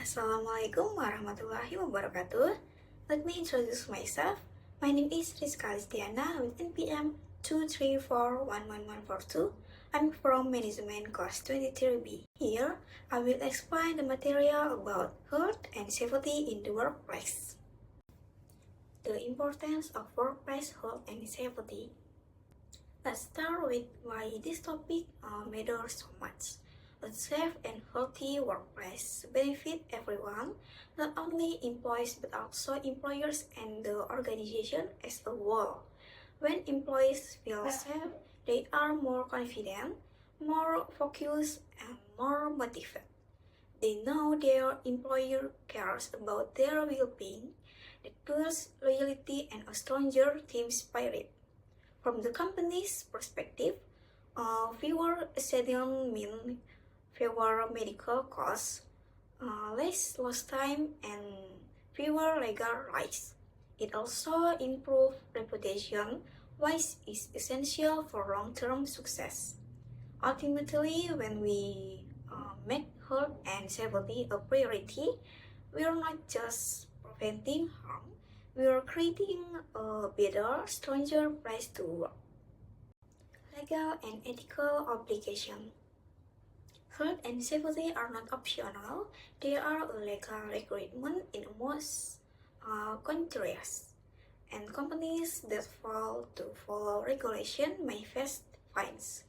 Assalamualaikum warahmatullahi wabarakatuh. Let me introduce myself. My name is Riska Listiyana with NPM 2341142. I'm from Manajemen Kelas 23B. Here, I will explain the material about health and safety in the workplace. The importance of workplace health and safety. Let's start with why this topic matters so much. A safe and healthy workplace benefits everyone, not only employees but also employers and the organization as a whole. When employees feel safe, they are more confident, more focused, and more motivated. They know their employer cares about their well-being, that builds loyalty and a stronger team spirit. From the company's perspective, fewer accidents mean fewer medical costs, less lost time, and fewer legal risks. It also improves reputation, which is essential for long-term success. Ultimately, when we make health and safety a priority, we are not just preventing harm, we are creating a better, stronger place to work. Legal and ethical obligation. Health and safety are not optional, they are a legal requirement in most countries. And companies that fail to follow regulation may face fines,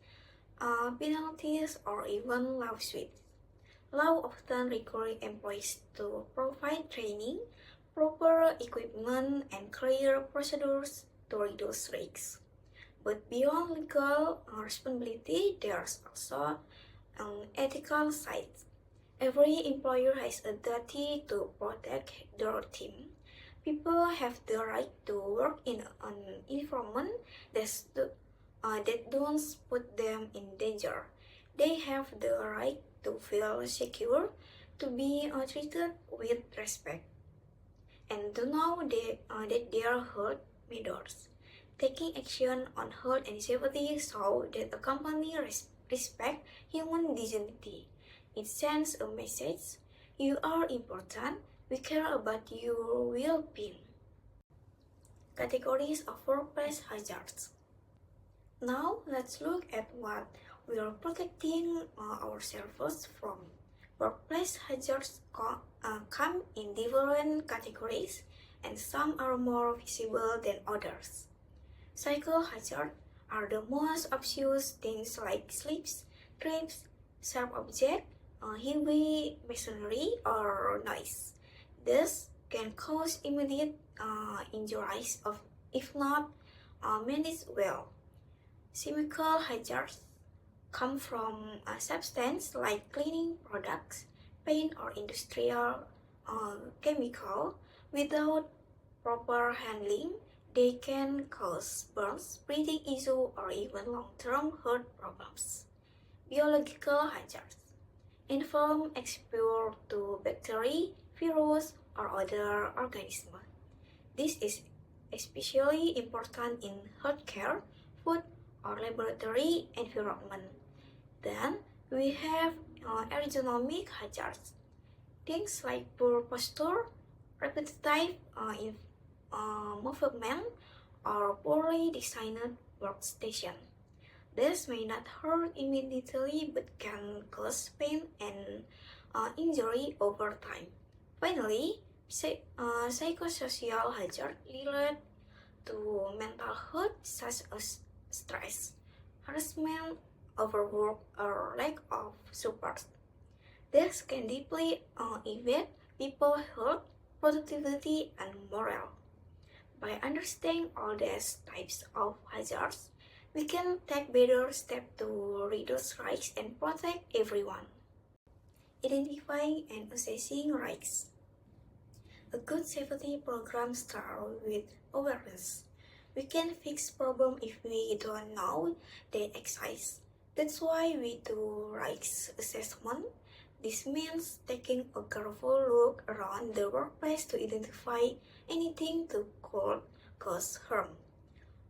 penalties, or even lawsuits. Law often requires employees to provide training, proper equipment, and clear procedures to reduce risks. But beyond legal responsibility, there's also an ethical side. Every employer has a duty to protect their team. People have the right to work in an environment that don't put them in danger. They have the right to feel secure, to be treated with respect, and to know that their health matters. Taking action on health and safety shows that a company respects human dignity. It sends a message: you are important, we care about your well-being. Categories of workplace hazards. Now, let's look at what we are protecting ourselves from. Workplace hazards come in different categories, and some are more visible than others. Cycle hazards are the most obvious things like slips, trips, sharp objects, heavy machinery, or noise. This can cause immediate injuries if not managed well. Chemical hazards come from a substance like cleaning products, paint, or industrial chemical. Without proper handling, they can cause burns, breathing issues, or even long-term health problems. Biological hazards involve exposure to bacteria, virus, or other organisms. This is especially important in healthcare, food, or laboratory environment. Then we have ergonomic hazards. Things like poor posture, repetitive movement, or poorly designed workstation. This may not hurt immediately but can cause pain and injury over time. Finally, psychosocial hazards relate to mental health such as stress, harassment, overwork, or lack of support. This can deeply affect people's health, productivity, and morale. By understanding all these types of hazards, we can take better steps to reduce risks and protect everyone. Identifying and assessing risks. A good safety program starts with awareness. We can fix problems if we don't know they exist. That's why we do risk assessment. This means taking a careful look around the workplace to identify anything that could cause harm.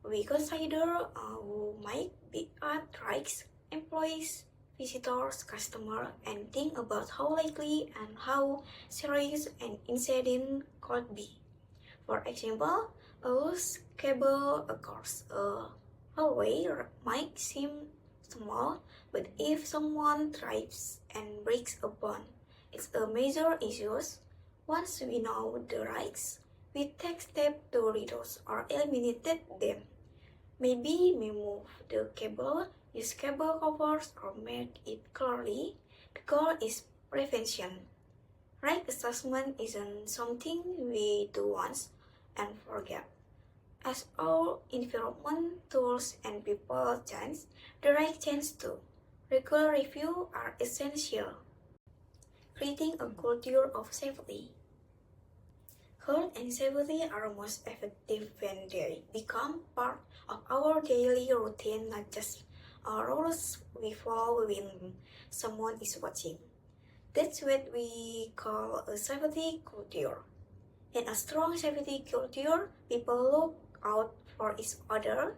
We consider who might be at risk: employees, visitors, customers, and think about how likely and how serious an incident could be. For example, a loose cable across a hallway might seem small, but if someone trips and breaks a bone, it's a major issue. Once we know the risks, we take steps to reduce or eliminate them. Maybe we move the cable, use cable covers, or make it clearly. The goal is prevention. Right assessment isn't something we do once and forget. As our environment, tools, and people change, the right change too. Regular review are essential. Creating a culture of safety. Health and safety are most effective when they become part of our daily routine, not just rules we follow when someone is watching. That's what we call a safety culture. In a strong safety culture, people look out for each other.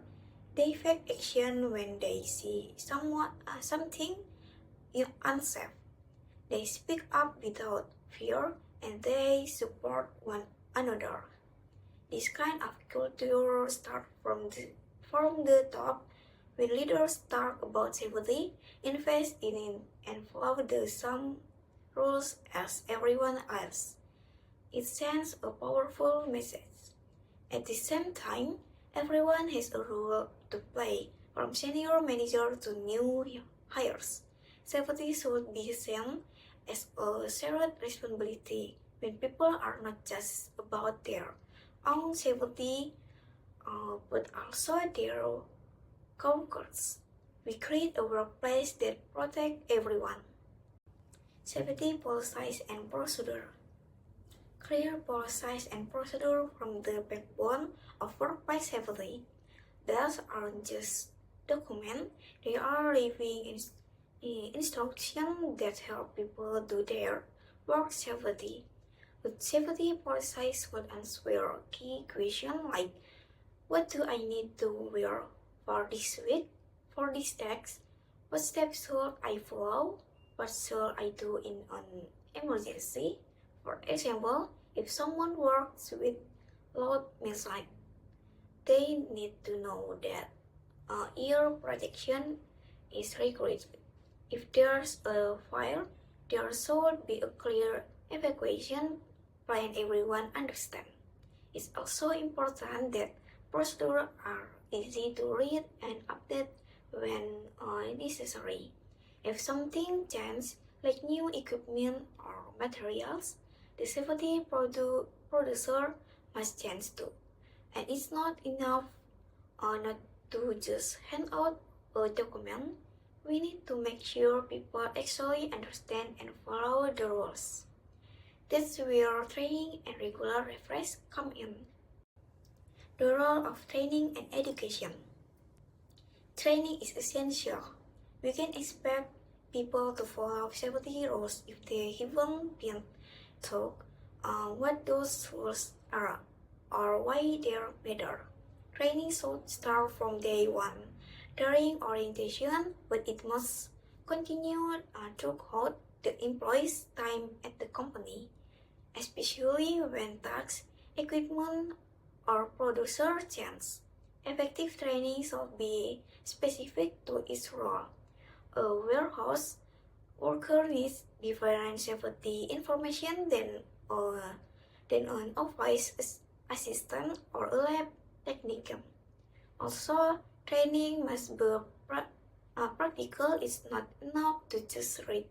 They take action when they see something unsafe. They speak up without fear and they support one another. This kind of culture starts from the top. When leaders talk about safety, invest in it, and follow the same rules as everyone else. It sends a powerful message. At the same time, everyone has a role to play, from senior manager to new hires. Safety should be seen as a shared responsibility when people are not just about their own safety, but also their coworkers. We create a workplace that protects everyone. Safety policies and procedure. Clear policies and procedure from the backbone of workplace safety. Those aren't just documents, they are living instructions that help people do their work safely. With safety policies would answer key questions like, what do I need to wear for this week, for this task? What steps should I follow? What should I do in an emergency? For example, if someone works with loud music, they need to know that ear protection is required. If there's a fire, there should be a clear evacuation plan everyone understands. It's also important that procedures are easy to read and update when necessary. If something changes, like new equipment or materials, the safety producer must change too. And it's not enough not to just hand out a document. We need to make sure people actually understand and follow the rules. That's where training and regular refresh come in. The role of training and education. Training is essential. We can expect people to follow safety rules if they haven't been taught what those rules are or why they matter. Training should start from day one during orientation, but it must continue throughout the employee's time at the company, especially when tasks, equipment, or producer change. Effective training should be specific to each role. A warehouse worker needs different safety information than an office assistant or a lab technician. Also, training must be practical. It's not enough to just read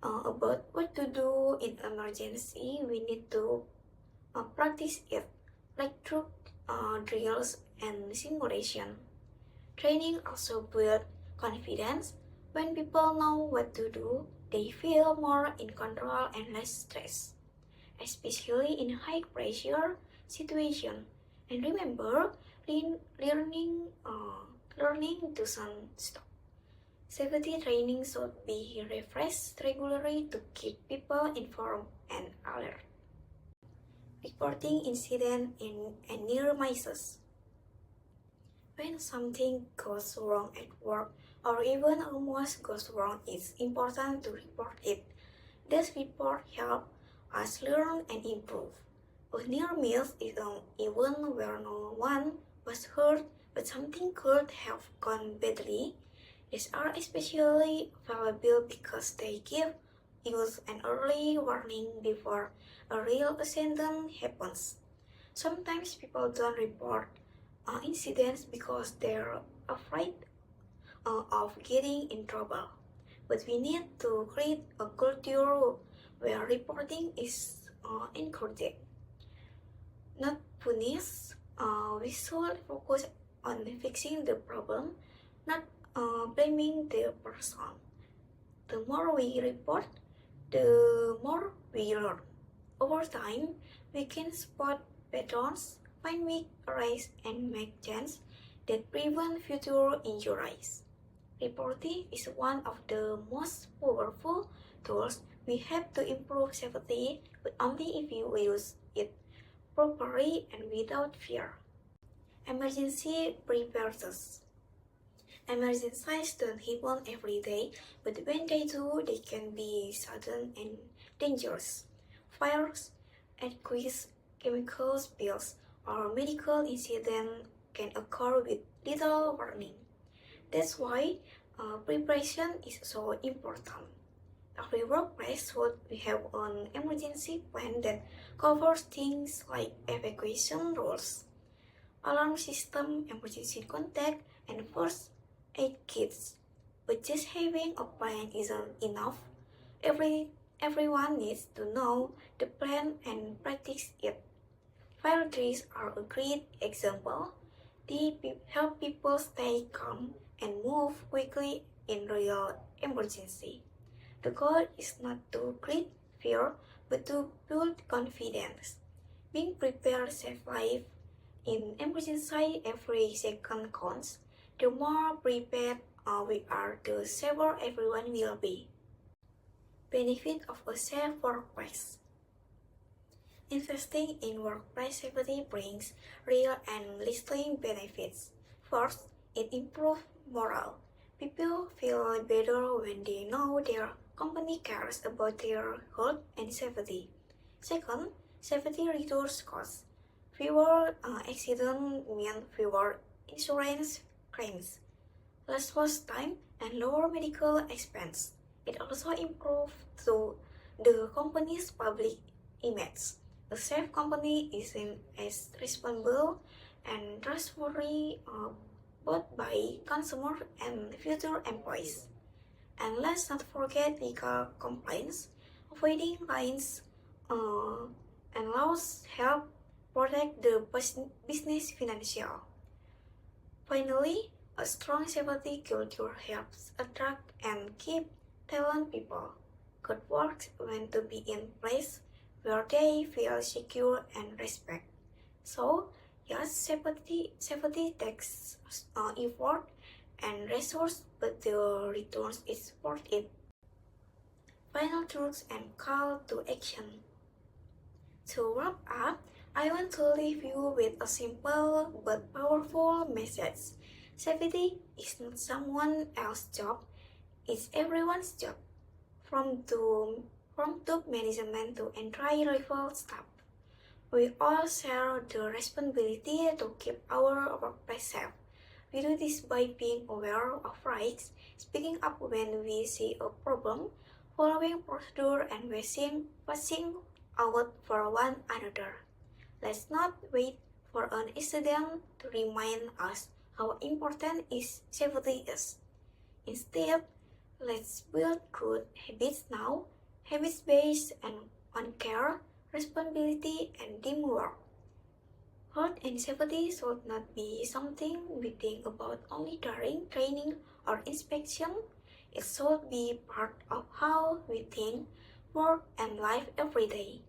about what to do in emergency. We need to practice it, like through drills and simulation. Training also builds confidence. When people know what to do, they feel more in control and less stressed, especially in high pressure situations. And remember, learning doesn't stop. Safety training should be refreshed regularly to keep people informed and alert. Reporting incident and near misses. When something goes wrong at work, or even almost goes wrong, it's important to report it. This report helps us learn and improve. A near miss is an event where no one was hurt but something could have gone badly. These are especially valuable because they give us an early warning before a real accident happens. Sometimes people don't report incidents because they're afraid of getting in trouble. But we need to create a culture where reporting is encouraged, not punished. We should focus on fixing the problem, not blaming the person. The more we report, the more we learn. Over time, we can spot patterns, find weak areas, and make changes that prevent future injuries. Reporting is one of the most powerful tools we have to improve safety, but only if we use it properly and without fear. Emergency preparedness. Emergencies don't happen every day, but when they do, they can be sudden and dangerous. Fires, earthquakes, chemical spills, or medical incidents can occur with little warning. That's why preparation is so important. Every workplace should have an emergency plan that covers things like evacuation rules, alarm system, emergency contact, and first aid kits. But just having a plan isn't enough. Everyone needs to know the plan and practice it. Fire drills are a great example. They help people stay calm and move quickly in real emergency. The goal is not to create fear, but to build confidence. Being prepared saves life. In emergency, every second counts. The more prepared we are, the safer everyone will be. Benefit of a safe workplace. Investing in workplace safety brings real and lasting benefits. First, it improves morale. People feel better when they know their company cares about their health and safety. Second, safety reduces costs. Fewer accidents mean fewer insurance claims, less lost time, and lower medical expense. It also improves the company's public image. A safe company is seen as responsible and trustworthy both by consumers and future employees. And let's not forget legal compliance. Avoiding fines and laws help protect the business financial. Finally, a strong safety culture helps attract and keep talented people. Good works want to be in place where they feel secure and respect. So, yes, safety takes effort and resource, but the returns is worth it. Final truths and call to action. To wrap up, I want to leave you with a simple but powerful message. Safety is not someone else's job, it's everyone's job. From top management to entry level staff. We all share the responsibility to keep our workplace safe. We do this by being aware of rights, speaking up when we see a problem, following procedure, and watching out for one another. Let's not wait for an incident to remind us how important safety is. Instead, let's build good habits now, habits based on care, responsibility, and teamwork. Health and safety should not be something we think about only during training or inspection. It should be part of how we think, work, and live every day.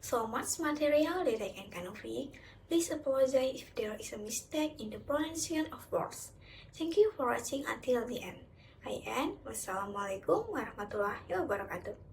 So much material that I can convey. Please apologize if there is a mistake in the pronunciation of words. Thank you for watching until the end. I end. Wassalamualaikum warahmatullahi wabarakatuh.